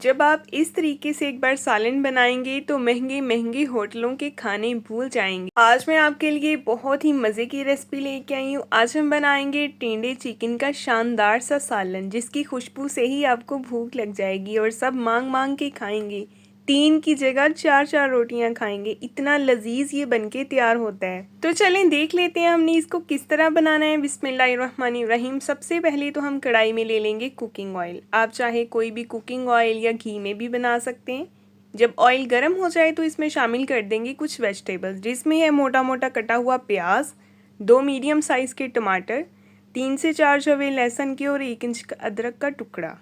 जब आप इस तरीके से एक बार सालन बनाएंगे तो महंगे महंगे होटलों के खाने भूल जाएंगे। आज मैं आपके लिए बहुत ही मज़े की रेसिपी लेके आई हूँ। आज हम बनाएंगे टेंडे चिकन का शानदार सा सालन, जिसकी खुशबू से ही आपको भूख लग जाएगी और सब मांग मांग के खाएंगे। 3 की जगह 4-4 रोटियां खाएंगे, इतना लजीज ये बनके तैयार होता है। तो चलें देख लेते हैं हमने इसको किस तरह बनाना है। बिस्मिल्लाहिर्रहमानिर्रहीम। सबसे पहले तो हम कढ़ाई में ले लेंगे कुकिंग ऑयल। आप चाहे कोई भी कुकिंग ऑयल या घी में भी बना सकते हैं। जब ऑयल गर्म हो जाए तो इसमें शामिल कर देंगे कुछ वेजिटेबल्स, जिसमें है मोटा मोटा कटा हुआ प्याज, 2 मीडियम साइज़ के टमाटर, 3 से 4 जवे लहसुन के और 1 इंच अदरक का टुकड़ा।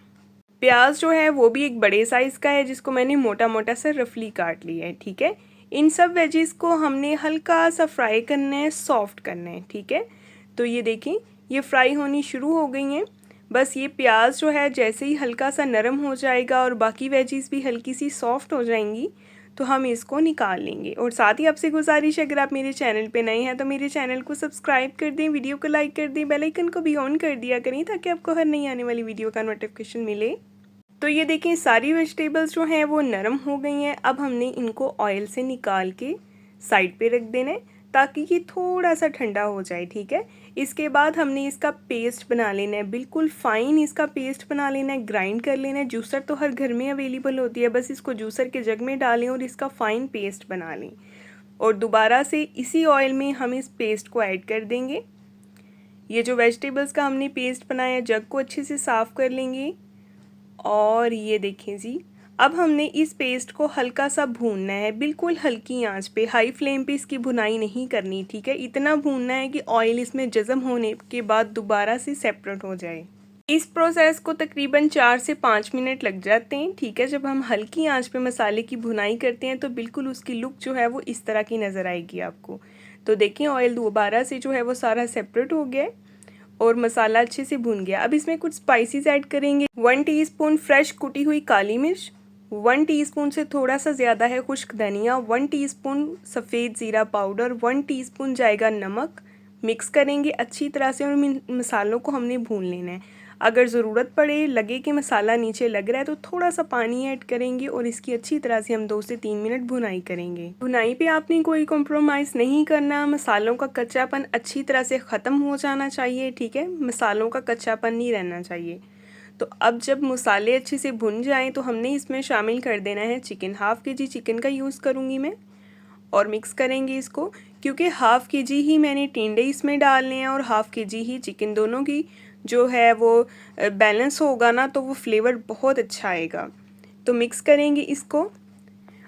प्याज जो है वो भी एक बड़े साइज़ का है, जिसको मैंने मोटा मोटा सा रफली काट लिया है। ठीक है, इन सब वेजीज को हमने हल्का सा फ्राई करना है, सॉफ्ट करना है। ठीक है, तो ये देखें ये फ्राई होनी शुरू हो गई हैं। बस ये प्याज जो है जैसे ही हल्का सा नरम हो जाएगा और बाकी वेजीज भी हल्की सी सॉफ्ट हो जाएंगी तो हम इसको निकाल लेंगे। और साथ ही आपसे गुजारिश है, अगर आप मेरे चैनल पे नए हैं तो मेरे चैनल को सब्सक्राइब कर दें, वीडियो को लाइक कर दें, बेल आइकन को भी ऑन कर दिया करें ताकि आपको हर नई आने वाली वीडियो का नोटिफिकेशन मिले। तो ये देखें सारी वेजिटेबल्स जो हैं वो नरम हो गई हैं। अब हमने इनको ऑयल से निकाल के साइड पे रख देना है ताकि ये थोड़ा सा ठंडा हो जाए। ठीक है, इसके बाद हमने इसका पेस्ट बना लेना है, बिल्कुल फाइन इसका पेस्ट बना लेना है, ग्राइंड कर लेना है। जूसर तो हर घर में अवेलेबल होती है, बस इसको जूसर के जग में डालें और इसका फाइन पेस्ट बना लें। और दोबारा से इसी ऑयल में हम इस पेस्ट को ऐड कर देंगे। ये जो वेजिटेबल्स का हमने पेस्ट बनाया, जग को अच्छे से साफ़ कर लेंगे। और ये देखें जी, अब हमने इस पेस्ट को हल्का सा भूनना है, बिल्कुल हल्की आंच पे, हाई फ्लेम पे इसकी भुनाई नहीं करनी। ठीक है, इतना भूनना है कि ऑयल इसमें जज़म होने के बाद दोबारा से सेपरेट हो जाए। इस प्रोसेस को तकरीबन 4 से 5 मिनट लग जाते हैं। ठीक है, जब हम हल्की आंच पे मसाले की भुनाई करते हैं तो बिल्कुल उसकी लुक जो है वो इस तरह की नज़र आएगी आपको। तो देखें ऑयल दोबारा से जो है वो सारा सेपरेट हो गया है और मसाला अच्छे से भून गया। अब इसमें कुछ स्पाइसेस ऐड करेंगे। 1 टीस्पून फ्रेश कुटी हुई काली मिर्च, 1 टीस्पून से थोड़ा सा ज़्यादा है खुश्क धनिया, 1 टीस्पून सफ़ेद ज़ीरा पाउडर, 1 टीस्पून जाएगा नमक। मिक्स करेंगे अच्छी तरह से और मसालों को हमने भून लेना है। अगर ज़रूरत पड़े, लगे कि मसाला नीचे लग रहा है तो थोड़ा सा पानी ऐड करेंगे और इसकी अच्छी तरह से हम 2 से 3 मिनट भुनाई करेंगे। भुनाई पे आपने कोई कॉम्प्रोमाइज़ नहीं करना, मसालों का कच्चापन अच्छी तरह से ख़त्म हो जाना चाहिए। ठीक है, मसालों का कच्चापन नहीं रहना चाहिए। तो अब जब मसाले अच्छे से भुन जाएं तो हमने इसमें शामिल कर देना है चिकन। हाफ़ के जी चिकन का यूज़ करूँगी मैं और मिक्स करेंगे इसको, क्योंकि हाफ़ के जी ही मैंने टिंडे इसमें डालने हैं और हाफ़ के जी ही चिकन। दोनों की जो है वो बैलेंस होगा ना तो वो फ्लेवर बहुत अच्छा आएगा। तो मिक्स करेंगे इसको।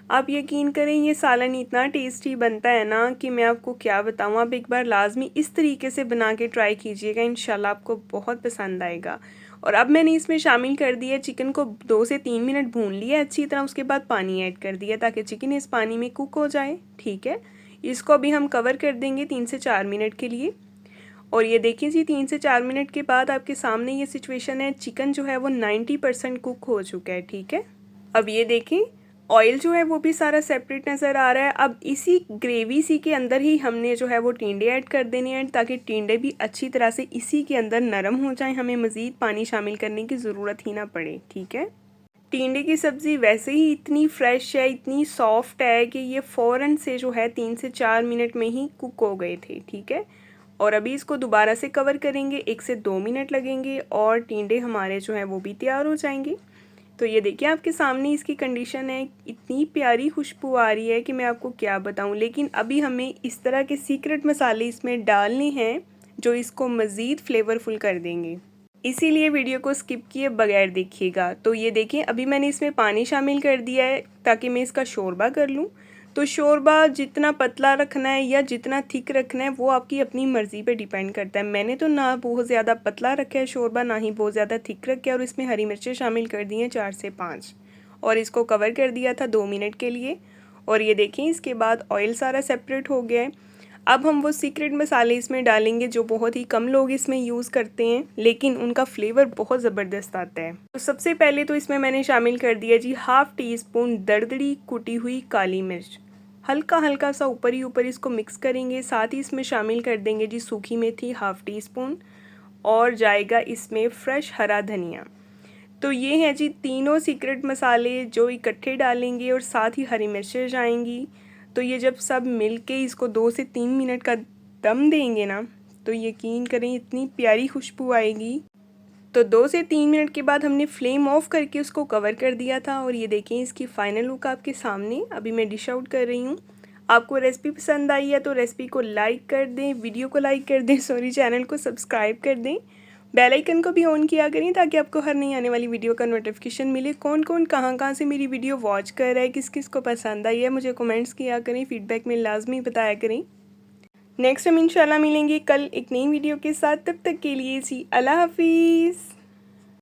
आप यकीन करें ये सालन इतना टेस्टी बनता है ना कि मैं आपको क्या बताऊँ। आप एक बार लाजमी इस तरीके से बना के ट्राई कीजिएगा, इंशाल्लाह आपको बहुत पसंद आएगा। और अब मैंने इसमें शामिल कर दिया चिकन को, 2 से 3 मिनट भून लिया अच्छी तरह, उसके बाद पानी ऐड कर दिया ताकि चिकन इस पानी में कुक हो जाए। ठीक है, इसको अभी हम कवर कर देंगे 3 से 4 मिनट के लिए। और ये देखिए जी 3 से 4 मिनट के बाद आपके सामने ये सिचुएशन है, चिकन जो है वो 90% कुक हो चुका है। ठीक है, अब ये देखें ऑयल जो है वो भी सारा सेपरेट नज़र आ रहा है। अब इसी ग्रेवी सी के अंदर ही हमने जो है वो टिंडे ऐड कर देने हैं ताकि टिंडे भी अच्छी तरह से इसी के अंदर नरम हो जाएं, हमें मज़ीद पानी शामिल करने की ज़रूरत ही ना पड़े। ठीक है, टिंडे की सब्ज़ी वैसे ही इतनी फ्रेश है, इतनी सॉफ्ट है कि ये फ़ौरन से जो है 3 से 4 मिनट में ही कुक हो गए थे। ठीक है, और अभी इसको दोबारा से कवर करेंगे, 1 से 2 मिनट लगेंगे और टिंडे हमारे जो हैं वो भी तैयार हो जाएंगे। तो ये देखिए आपके सामने इसकी कंडीशन है, इतनी प्यारी खुशबू आ रही है कि मैं आपको क्या बताऊं। लेकिन अभी हमें इस तरह के सीक्रेट मसाले इसमें डालने हैं जो इसको मज़ीद फ्लेवरफुल कर देंगे, इसीलिए वीडियो को स्किप किए बगैर देखिएगा। तो ये देखिए अभी मैंने इसमें पानी शामिल कर दिया है ताकि मैं इसका शोरबा कर लूँ। तो शोरबा जितना पतला रखना है या जितना थिक रखना है वो आपकी अपनी मर्ज़ी पे डिपेंड करता है। मैंने तो ना बहुत ज़्यादा पतला रखा है शोरबा, ना ही बहुत ज़्यादा थिक रखा है। और इसमें हरी मिर्चें शामिल कर दी हैं 4 से 5 और इसको कवर कर दिया था 2 मिनट के लिए। और ये देखें इसके बाद ऑयल सारा सेपरेट हो गया है। अब हम वो सीक्रेट मसाले इसमें डालेंगे जो बहुत ही कम लोग इसमें यूज़ करते हैं, लेकिन उनका फ्लेवर बहुत ज़बरदस्त आता है। तो सबसे पहले तो इसमें मैंने शामिल कर दिया जी 1/2 टीस्पून दरदरी कुटी हुई काली मिर्च। हल्का हल्का सा ऊपर ही ऊपर इसको मिक्स करेंगे। साथ ही इसमें शामिल कर देंगे जी सूखी मेथी 1/2 टीस्पून और जाएगा इसमें फ्रेश हरा धनिया। तो ये हैं जी तीनों सीक्रेट मसाले जो इकट्ठे डालेंगे और साथ ही हरी मिर्चें जाएंगी। तो ये जब सब मिलके इसको 2 से 3 मिनट का दम देंगे ना, तो यकीन करें इतनी प्यारी खुशबू आएगी। तो 2 से 3 मिनट के बाद हमने फ्लेम ऑफ करके उसको कवर कर दिया था और ये देखें इसकी फ़ाइनल लुक आपके सामने। अभी मैं डिश आउट कर रही हूँ। आपको रेसिपी पसंद आई है तो रेसिपी को लाइक कर दें, वीडियो को लाइक कर दें, चैनल को सब्सक्राइब कर दें, बेल आइकन को भी ऑन किया करें ताकि आपको हर नई आने वाली वीडियो का नोटिफिकेशन मिले। कौन कौन कहाँ से मेरी वीडियो वॉच कर रहा है, किस किस को पसंद आई है, मुझे कमेंट्स किया करें, फीडबैक में लाजमी बताया करें। नेक्स्ट हम इंशाल्लाह मिलेंगे कल एक नई वीडियो के साथ। तब तक के लिए जी अल्लाह हाफिज़।